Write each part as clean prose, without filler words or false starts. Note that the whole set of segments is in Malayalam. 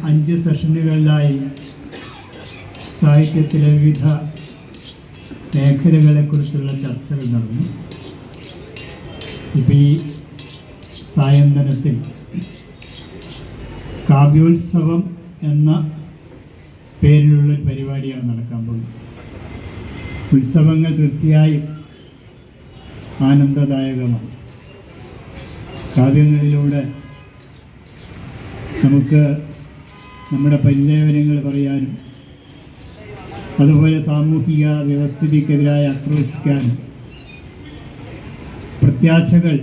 5 സെഷനുകളിലായി സാഹിത്യത്തിലെ വിവിധ മേഖലകളെക്കുറിച്ചുള്ള ചർച്ചകൾ നടന്നു. ഇപ്പോൾ ഈ സായന്തനത്തിൽ കാവ്യോത്സവം എന്ന പേരിലുള്ള പരിപാടിയാണ് നടക്കാൻ പോകുന്നത്. ഉത്സവങ്ങൾ തീർച്ചയായും ആനന്ദദായകമാണ്. കാവ്യങ്ങളിലൂടെ നമുക്ക് നമ്മുടെ പരിചയവിവരങ്ങൾ പറയാനും അതുപോലെ സാമൂഹിക വ്യവസ്ഥിതിക്കെതിരായി ആക്രോശിക്കാനും പ്രത്യാശകൾ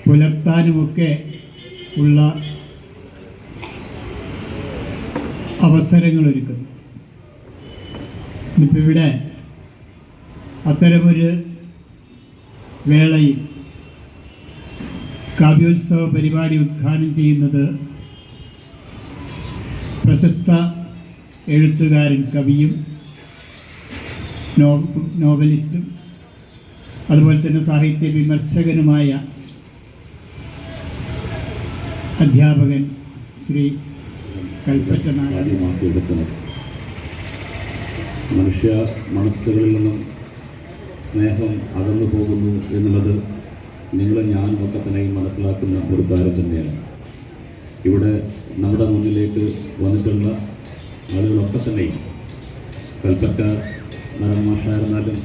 പുലർത്താനുമൊക്കെ ഉള്ള അവസരങ്ങളൊരുക്കുന്നു. ഇന്നിപ്പോൾ ഇവിടെ അത്തരമൊരു വേളയിൽ കാവ്യോത്സവ പരിപാടി ഉദ്ഘാടനം ചെയ്യുന്നത് പ്രശസ്ത എഴുത്തുകാരൻ, കവിയും നോവലിസ്റ്റും അതുപോലെ തന്നെ സാഹിത്യ വിമർശകനുമായ അധ്യാപകൻ ശ്രീ കൽപ്പറ്റ നാരായണമാക്കിയെടുക്കുന്നത് മനുഷ്യ മനസ്സുകളിൽ നിന്നും സ്നേഹം അകന്നു പോകുന്നു എന്നുള്ളത് നിങ്ങളും ഞാനും ഒക്കെ തന്നെയും മനസ്സിലാക്കുന്ന ഒരു കാര്യം തന്നെയാണ്. ഇവിടെ നമ്മുടെ മുന്നിലേക്ക് വന്നിട്ടുള്ള ആളുകളൊക്കെ തന്നെയും കൽപ്പറ്റ നാരായണമാഷായിരുന്നാലും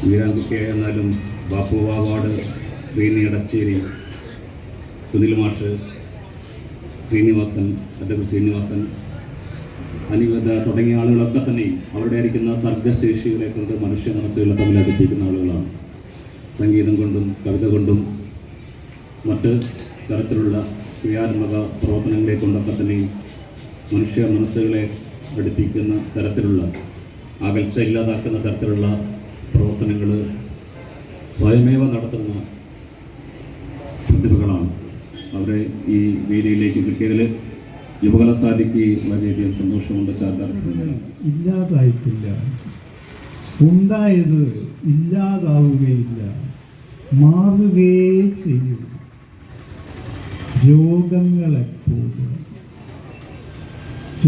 വീരാൻകുട്ടിയായിരുന്നാലും ബാപ്പു വാവാട്, ശ്രീനി എടച്ചേരി, സുനിൽ മാഷ്, ശ്രീനിവാസൻ, അഡ്വക്കേറ്റ് ശ്രീനിവാസൻ, അനിവദ തുടങ്ങിയ ആളുകളൊക്കെ തന്നെയും അവിടെ ഇരിക്കുന്ന സർഗശേഷികളെ കൊണ്ട് മനുഷ്യ മനസ്സുകളെ തമ്മിൽ അടുപ്പിക്കുന്ന ആളുകളാണ്. സംഗീതം കൊണ്ടും കവിത കൊണ്ടും മറ്റ് തരത്തിലുള്ള ക്രിയാത്മക പ്രവർത്തനങ്ങളെ കൊണ്ടൊക്കെ തന്നെയും മനുഷ്യ മനസ്സുകളെ അടുപ്പിക്കുന്ന തരത്തിലുള്ള അകൽച്ച ഇല്ലാതാക്കുന്ന തരത്തിലുള്ള പ്രവർത്തനങ്ങൾ സ്വയമേവ നടത്തുന്ന പ്രതിഭകളാണ്. അവരെ ഈ വേദിയിലേക്ക് കിട്ടിയതിൽ യുവകലാസാദിക്ക് വളരെയധികം സന്തോഷമുണ്ട്. ഇല്ലാതായിട്ടില്ല, ഉണ്ടായത് ഇല്ലാതാവുകയില്ല, മാറുകയേ ചെയ്യും. രോഗങ്ങളെപ്പോഴും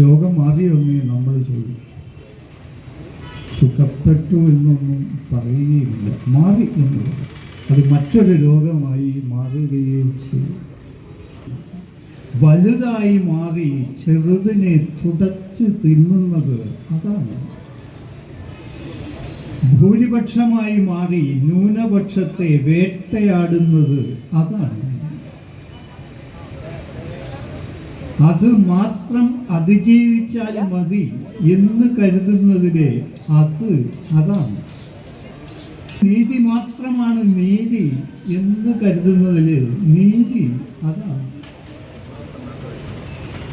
രോഗം മാറിയൊന്നേ നമ്മൾ ചോദിക്കും. സുഖപ്പെട്ടു എന്നൊന്നും പറയുകയില്ല, മാറി എന്നത് അത് മറ്റൊരു രോഗമായി മാറുകയും ചെയ്യും. വലുതായി മാറി ചെറുതിനെ തുടച്ച് തിന്നുന്നത് അതാണ്. ഭൂരിപക്ഷമായി മാറി ന്യൂനപക്ഷത്തെ വേട്ടയാടുന്നത് അതാണ്. അത് മാത്രം അതിജീവിച്ചാൽ മതി എന്ന് കരുതുന്നതിലെ അതാണ്. നീതി മാത്രമാണ് നീതി എന്ന് കരുതുന്നതിലെ നീതി അതാണ്.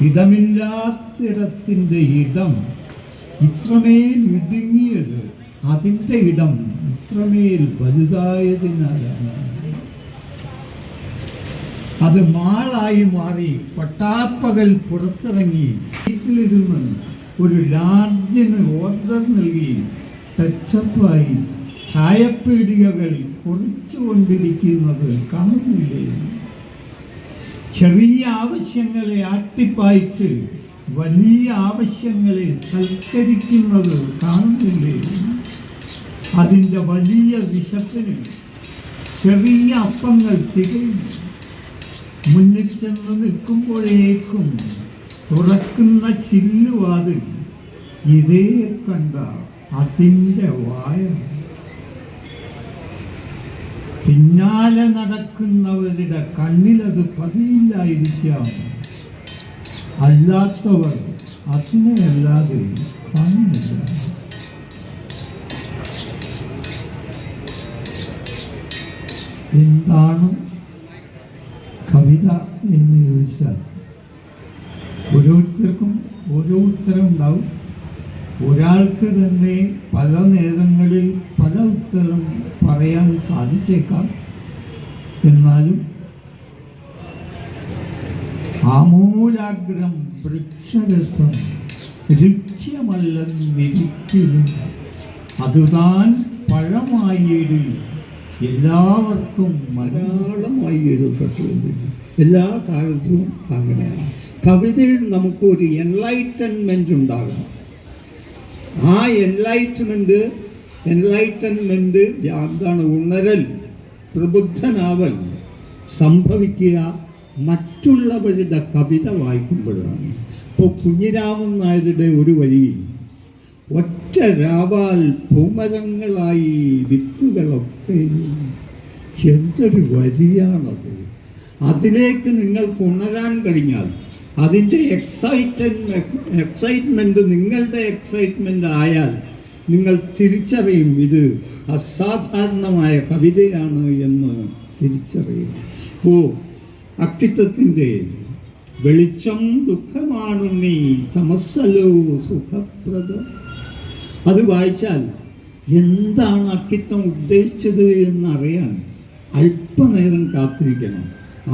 ഇടമില്ലാത്തിടത്തിൻ്റെ ഇടം ഇത്രമേൽ ഇടുങ്ങിയത് അതിൻ്റെ ഇടം ഇത്രമേൽ വലുതായതിനാലാണ്. അത് മാളായി മാറി പട്ടാപ്പകൽ പുറത്തിറങ്ങി വീട്ടിലിരുന്ന് ഒരു ലാർജിന് ഓർഡർ നൽകി ടച്ചപ്പായി ചായപ്പീടികകൾ കുറിച്ചുകൊണ്ടിരിക്കുന്നത് കാണുന്നില്ലേ? ചെറിയ ആവശ്യങ്ങളെ ആട്ടിപ്പായിച്ച് വലിയ ആവശ്യങ്ങളെ സൽക്കരിക്കുന്നത് കാണുന്നില്ലേ? അതിൻ്റെ വലിയ വിശപ്പിന് ചെറിയ അപ്പങ്ങൾ തികയും. മുന്നിൽ ചെന്ന് നിൽക്കുമ്പോഴേക്കും തുറക്കുന്ന ചില്ലുവാതിൽ ഇതേ കണ്ട അതിൻ്റെ വായ. പിന്നാലെ നടക്കുന്നവരുടെ കണ്ണിലത് പതിയില്ലായിരിക്കാം, അല്ലാത്തവർ അതിനെയല്ലാതെ കാണുന്നില്ല. എന്താണ് കവിത എന്ന് ചോദിച്ചാൽ ഓരോരുത്തർക്കും ഓരോ ഉത്തരം ഉണ്ടാവും. ഒരാൾക്ക് തന്നെ പല നേരങ്ങളിൽ പല ഉത്തരം പറയാൻ സാധിച്ചേക്കാം. എന്നാലും ആമൂലാഗ്രം വൃക്ഷരസം രുച്യമല്ലെന്നിരിക്കുന്നു, അതുതാൻ പഴമായിടി എല്ലാവർക്കും മലയാളമായി എഴുതപ്പെട്ടിട്ടുണ്ട്. എല്ലാ കാലത്തും അങ്ങനെയാണ്. കവിതയിൽ നമുക്കൊരു എൻലൈറ്റൻമെൻ്റ് ഉണ്ടാകും. ആ എൻലൈറ്റൻമെൻ്റ് എന്താണ്? ഉണരൽ, പ്രബുദ്ധനാവൽ സംഭവിക്കുക മറ്റുള്ളവരുടെ കവിത വായിക്കുമ്പോഴാണ്. ഇപ്പോൾ കുഞ്ഞിരാമൻ നായരുടെ ഒരു വരി, ഒറ്റ രാവാൽ പൂമരങ്ങളായി വിത്തുകളൊക്കെ, എന്തൊരു വരിയാണത്. അതിലേക്ക് നിങ്ങൾക്ക് ഉണരാൻ കഴിഞ്ഞാൽ, അതിൻ്റെ എക്സൈറ്റ്മെൻറ്റ് നിങ്ങളുടെ എക്സൈറ്റ്മെൻ്റ് ആയാൽ നിങ്ങൾ തിരിച്ചറിയും ഇത് അസാധാരണമായ കവിതയാണ് എന്ന് തിരിച്ചറിയും. അക്കിത്തത്തിൻ്റെ വെളിച്ചം ദുഃഖമാണു നീ തമസ്സലോ സുഖപ്രദം, അത് വായിച്ചാൽ എന്താണ് അക്കിത്തം ഉദ്ദേശിച്ചത് എന്നറിയാൻ അല്പനേരം കാത്തിരിക്കണം.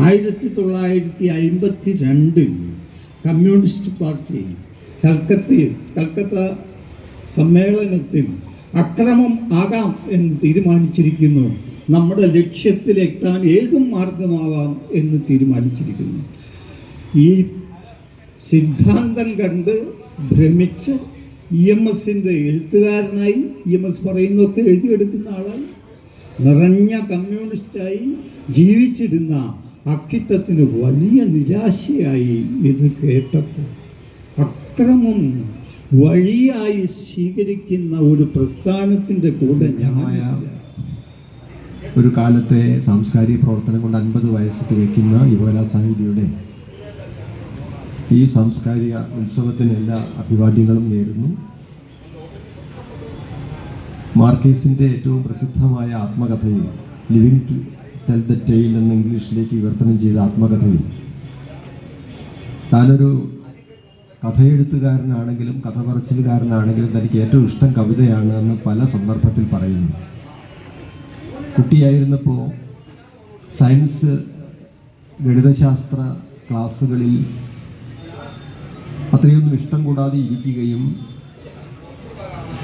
1952 കമ്മ്യൂണിസ്റ്റ് പാർട്ടി കൽക്കത്ത സമ്മേളനത്തിൽ അക്രമം ആകാം എന്ന് തീരുമാനിച്ചിരിക്കുന്നു. നമ്മുടെ ലക്ഷ്യത്തിലെത്താൻ ഏതും മാർഗമാവാം എന്ന് തീരുമാനിച്ചിരിക്കുന്നു. ഈ സിദ്ധാന്തം കണ്ട് ഭ്രമിച്ച് EMSൻ്റെ എഴുത്തുകാരനായി, EMS പറയുന്നതൊക്കെ എഴുതിയെടുക്കുന്ന ആളായി, നിറഞ്ഞ കമ്മ്യൂണിസ്റ്റായി ജീവിച്ചിരുന്ന അക്കിത്തത്തിന് വലിയ നിരാശയായി ഇത് കേട്ടപ്പോൾ. അക്രമം വഴിയായി സ്വീകരിക്കുന്ന ഒരു പ്രസ്ഥാനത്തിൻ്റെ കൂടെ ഒരു കാലത്തെ സാംസ്കാരിക പ്രവർത്തനം കൊണ്ട് 50 വയസ്സ് തികയ്ക്കുന്ന യുവകലാ സാഹിതിയുടെ ഈ സാംസ്കാരിക ഉത്സവത്തിന് എല്ലാ അഭിവാദ്യങ്ങളും നേരുന്നു. മാർക്കേസിൻ്റെ ഏറ്റവും പ്രസിദ്ധമായ ആത്മകഥയിൽ living to tell the tale എന്ന ഇംഗ്ലീഷിലേക്ക് വിവർത്തനം ചെയ്ത ആത്മകഥയിൽ താനൊരു കഥയെഴുത്തുകാരനാണെങ്കിലും കഥ പറച്ചിലുകാരനാണെങ്കിലും തനിക്ക് ഏറ്റവും ഇഷ്ടം കവിതയാണ് എന്ന് പല സന്ദർഭത്തിൽ പറയുന്നു. കുട്ടിയായിരുന്നപ്പോൾ സയൻസ് ഗണിതശാസ്ത്ര ക്ലാസ്സുകളിൽ അത്രയൊന്നും ഇഷ്ടം കൂടാതെ ഇരിക്കുകയും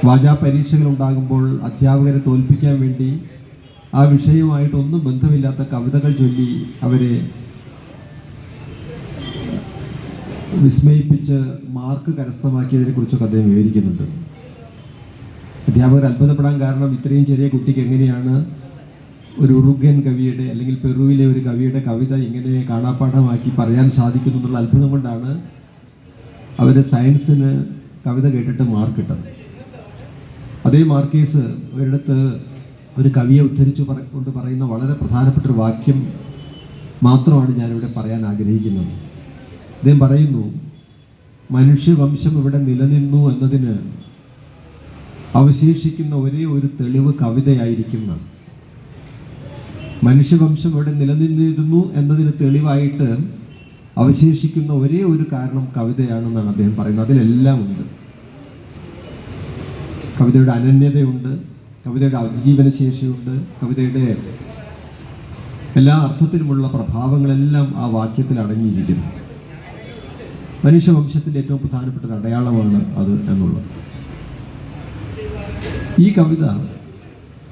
വാചാ പരീക്ഷകൾ ഉണ്ടാകുമ്പോൾ അധ്യാപകരെ തോൽപ്പിക്കാൻ വേണ്ടി ആ വിഷയവുമായിട്ടൊന്നും ബന്ധമില്ലാത്ത കവിതകൾ ചൊല്ലി അവരെ വിസ്മയിപ്പിച്ച് മാർക്ക് കരസ്ഥമാക്കിയതിനെ കുറിച്ചൊക്കെ അദ്ദേഹം വിവരിക്കുന്നുണ്ട്. അധ്യാപകർ അത്ഭുതപ്പെടാൻ കാരണം ഇത്രയും ചെറിയ കുട്ടിക്ക് എങ്ങനെയാണ് ഒരു ഉറുഗ്വൻ കവിയുടെ അല്ലെങ്കിൽ പെറുവിലെ ഒരു കവിയുടെ കവിത ഇങ്ങനെ കാണാപ്പാഠമാക്കി പറയാൻ സാധിക്കുന്നു എന്നുള്ള അത്ഭുതം കൊണ്ടാണ് അവർ സയൻസിന് കവിത കേട്ടിട്ട് മാർക്ക് ഇട്ടത്. അതേ മാർക്കേസ് ഒരിടത്ത് ഒരു കവിയെ ഉദ്ധരിച്ചു കൊണ്ട് പറയുന്ന വളരെ പ്രധാനപ്പെട്ട ഒരു വാക്യം മാത്രമാണ് ഞാനിവിടെ പറയാൻ ആഗ്രഹിക്കുന്നത്. അദ്ദേഹം പറയുന്നു, മനുഷ്യവംശം ഇവിടെ നിലനിന്നു എന്നതിന് അവശേഷിക്കുന്ന ഒരേ ഒരു തെളിവ് കവിതയായിരിക്കുന്ന, മനുഷ്യവംശം ഇവിടെ നിലനിന്നിരുന്നു എന്നതിന് തെളിവായിട്ട് അവശേഷിക്കുന്ന ഒരേ ഒരു കാരണം കവിതയാണെന്നാണ് അദ്ദേഹം പറയുന്നത്. അതിലെല്ലാം ഉണ്ട്. കവിതയുടെ അനന്യതയുണ്ട്, കവിതയുടെ അതിജീവന ശേഷിയുണ്ട്, കവിതയുടെ എല്ലാ അർത്ഥത്തിലുമുള്ള പ്രഭാവങ്ങളെല്ലാം ആ വാക്യത്തിൽ അടങ്ങിയിരിക്കുന്നു. മനുഷ്യവംശത്തിൻ്റെ ഏറ്റവും പ്രധാനപ്പെട്ട ഒരു അടയാളമാണ് അത് എന്നുള്ളത്. ഈ കവിത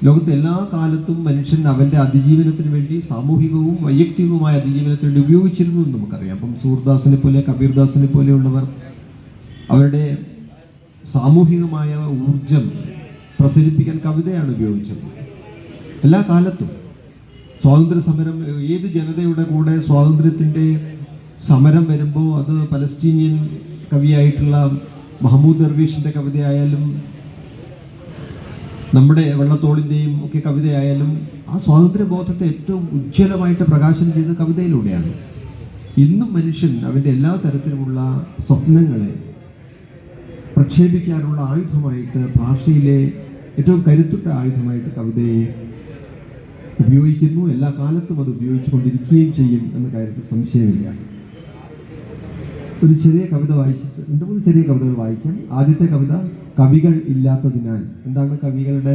ലോകത്തെ എല്ലാ കാലത്തും മനുഷ്യൻ അവൻ്റെ അതിജീവനത്തിന് വേണ്ടി, സാമൂഹികവും വൈയക്തികവുമായ അതിജീവനത്തിന് വേണ്ടി ഉപയോഗിച്ചിരുന്നു എന്ന് നമുക്കറിയാം. അപ്പം സൂർദാസിനെ പോലെ കബീർദാസിനെ പോലെയുള്ളവർ അവരുടെ സാമൂഹികമായ ഊർജം പ്രസരിപ്പിക്കാൻ കവിതയാണ് ഉപയോഗിച്ചത്. എല്ലാ കാലത്തും സ്വാതന്ത്ര്യ സമരം, ഏത് ജനതയുടെ കൂടെ സ്വാതന്ത്ര്യത്തിൻ്റെ സമരം വരുമ്പോൾ അത് പലസ്തീനിയൻ കവിയായിട്ടുള്ള മഹമ്മൂദ് ദർവീഷിൻ്റെ കവിതയായാലും നമ്മുടെ വെള്ളത്തോളിൻ്റെയും ഒക്കെ കവിതയായാലും ആ സ്വാതന്ത്ര്യബോധത്തെ ഏറ്റവും ഉജ്ജ്വലമായിട്ട് പ്രകാശനം ചെയ്ത കവിതയിലൂടെയാണ്. ഇന്നും മനുഷ്യൻ അവൻ്റെ എല്ലാ തരത്തിലുമുള്ള സ്വപ്നങ്ങളെ പ്രക്ഷേപിക്കാനുള്ള ആയുധമായിട്ട്, ഭാഷയിലെ ഏറ്റവും കരുത്തുറ്റ ആയുധമായിട്ട് കവിതയെ ഉപയോഗിക്കുന്നു. എല്ലാ കാലത്തും അത് ഉപയോഗിച്ചുകൊണ്ടിരിക്കുകയും ചെയ്യും എന്ന കാര്യത്തിൽ സംശയമില്ല. ഒരു ചെറിയ കവിത വായിച്ചിട്ട് 2-3 ചെറിയ കവിതകൾ വായിക്കാം. ആദ്യത്തെ കവിത കവികൾ ഇല്ലാത്തതിനാൽ. എന്താണ് കവികളുടെ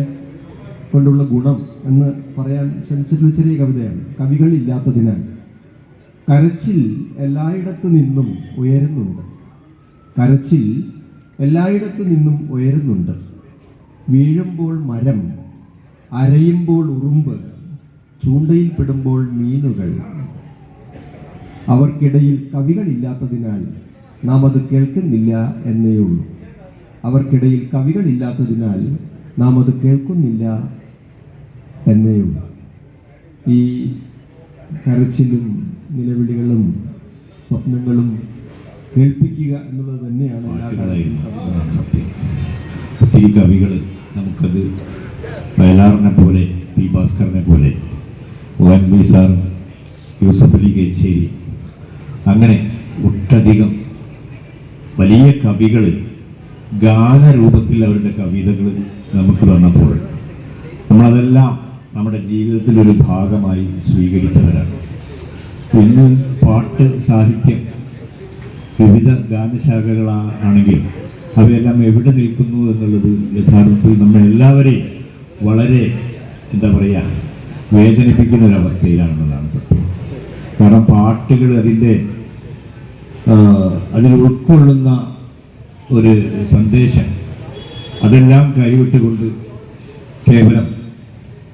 കൊണ്ടുള്ള ഗുണം എന്ന് പറയാൻ ശ്രമിച്ചിട്ടുള്ള ചെറിയ കവിതയാണ്. കവികൾ ഇല്ലാത്തതിനാൽ. കരച്ചിൽ എല്ലായിടത്തു നിന്നും ഉയരുന്നുണ്ട്, കരച്ചിൽ എല്ലായിടത്തു നിന്നും ഉയരുന്നുണ്ട്. വീഴുമ്പോൾ മരം, അരയുമ്പോൾ ഉറുമ്പ്, ചൂണ്ടയിൽ പെടുമ്പോൾ മീനുകൾ. അവർക്കിടയിൽ കവികളില്ലാത്തതിനാൽ നാം അത് കേൾക്കുന്നില്ല എന്നേ ഉള്ളൂ. അവർക്കിടയിൽ കവികളില്ലാത്തതിനാൽ നാം അത് കേൾക്കുന്നില്ല എന്നേ ഉള്ളൂ. ഈ കരച്ചിലും നിലവിളികളും സ്വപ്നങ്ങളും കേൾപ്പിക്കുക എന്നുള്ളത് തന്നെയാണ് സത്യം. ഒത്തിരി കവികൾ നമുക്കത് വയലാറിനെ പോലെ, പി ഭാസ്കരനെ പോലെ, ONV സാർ, യൂസഫ് അലി കേച്ചേരി, അങ്ങനെ ഒട്ടധികം വലിയ കവികൾ ഗാനരൂപത്തിൽ അവരുടെ കവിതകൾ നമുക്ക് തന്നപ്പോൾ നമ്മളതെല്ലാം നമ്മുടെ ജീവിതത്തിലൊരു ഭാഗമായി സ്വീകരിച്ചവരാണ്. ഇന്ന് പാട്ട്, സാഹിത്യം, വിവിധ ഗാനശാഖകളാണെങ്കിൽ അവയെല്ലാം എവിടെ നിൽക്കുന്നു എന്നുള്ളത് യഥാർത്ഥത്തിൽ നമ്മളെല്ലാവരെയും വളരെ വേദനിപ്പിക്കുന്ന ഒരവസ്ഥയിലാണെന്നതാണ് സത്യം. കാരണം പാട്ടുകൾ അതിൽ ഉൾക്കൊള്ളുന്ന ഒരു സന്ദേശം അതെല്ലാം കൈവിട്ടുകൊണ്ട് കേവലം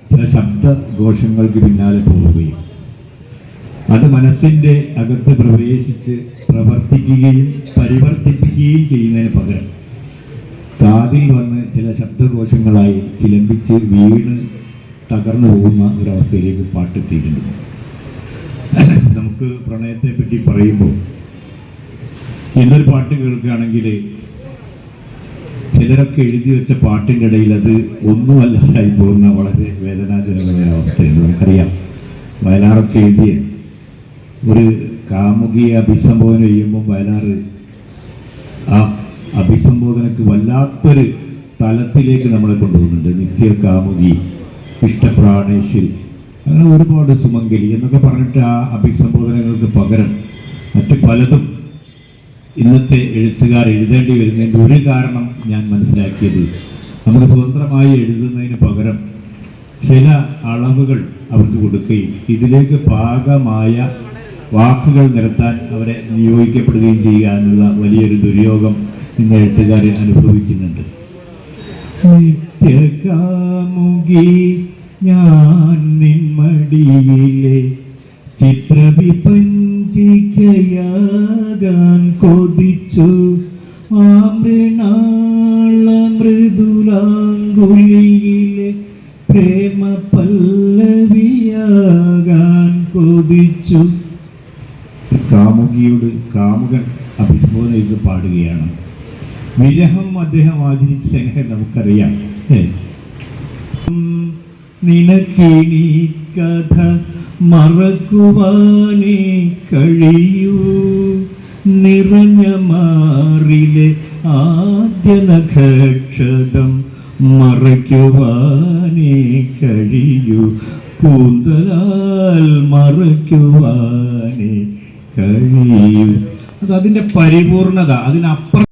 ചില ശബ്ദഘോഷങ്ങൾക്ക് പിന്നാലെ പോവുകയും അത് മനസ്സിൻ്റെ അകത്ത് പ്രവേശിച്ച് പ്രവർത്തിക്കുകയും പരിവർത്തിപ്പിക്കുകയും ചെയ്യുന്നതിന് പകരം കാതിൽ വന്ന് ചില ശബ്ദഘോഷങ്ങളായി ചിലമ്പിച്ച് വീണ് തകർന്നു പോകുന്ന ഒരവസ്ഥയിലേക്ക് പാട്ടെത്തിയിട്ടുണ്ട്. നമുക്ക് പ്രണയത്തെ പറ്റി പറയുമ്പോൾ ഇന്നൊരു പാട്ട് കേൾക്കുകയാണെങ്കിൽ ചിലരൊക്കെ എഴുതി വെച്ച പാട്ടിൻ്റെ ഇടയിൽ അത് ഒന്നുമല്ലാതായി പോകുന്ന വളരെ വേദനാജനകമായ അവസ്ഥയുണ്ട്. നമുക്കറിയാം, വയലാറൊക്കെ എഴുതിയ ഒരു കാമുകിയെ അഭിസംബോധന ചെയ്യുമ്പോൾ വയലാറ് ആ അഭിസംബോധനക്ക് വല്ലാത്തൊരു തലത്തിലേക്ക് നമ്മളെ കൊണ്ടുപോകുന്നുണ്ട്. നിത്യ കാമുകി, ഇഷ്ടപ്രാണേശ്വരി, അങ്ങനെ ഒരുപാട് സുമംഗലി എന്നൊക്കെ പറഞ്ഞിട്ട് ആ അഭിസംബോധനകൾക്ക് പകരം മറ്റ് പലതും ഇന്നത്തെ എഴുത്തുകാർ എഴുതേണ്ടി വരുന്നതിൻ്റെ ഒരു കാരണം ഞാൻ മനസ്സിലാക്കിയത്, നമുക്ക് സ്വതന്ത്രമായി എഴുതുന്നതിന് പകരം ചില അളവുകൾ അവർക്ക് കൊടുക്കുകയും ഇതിലേക്ക് പാകമായ വാക്കുകൾ നിരത്താൻ അവരെ നിയോഗിക്കപ്പെടുകയും ചെയ്യുക എന്നുള്ള വലിയൊരു ദുര്യോഗം ഇന്ന് എഴുത്തുകാർ അനുഭവിക്കുന്നുണ്ട്. നിത്യകാമുകി ഞാൻ നിൻമടിയിലെ ചിത്രവിപഞ്ചികയാകാൻ കൊതിച്ചു, ആമൃണാള മൃദുലാങ്കുലിയിലെ പ്രേമ പല്ലവിയാകാൻ കൊതിച്ചു. കാമുകിയോട് കാമുകൻ അഭിസംബോധന ചെയ്ത് പാടുകയാണ്. വിരഹം അദ്ദേഹം ആചരിച്ചത് എങ്ങനെ നമുക്കറിയാം. നിനക്കിനി കഥ മറക്കുവാനേ കഴിയൂ, നിറഞ്ഞ മാറിലെ ആദ്യ നഖക്ഷതം മറയ്ക്കുവാനേ കഴിയൂ, കൂന്തലാൽ മറയ്ക്കുവാനേ കഴിയൂ. അതിൻ്റെ പരിപൂർണത, അതിനപ്പുറം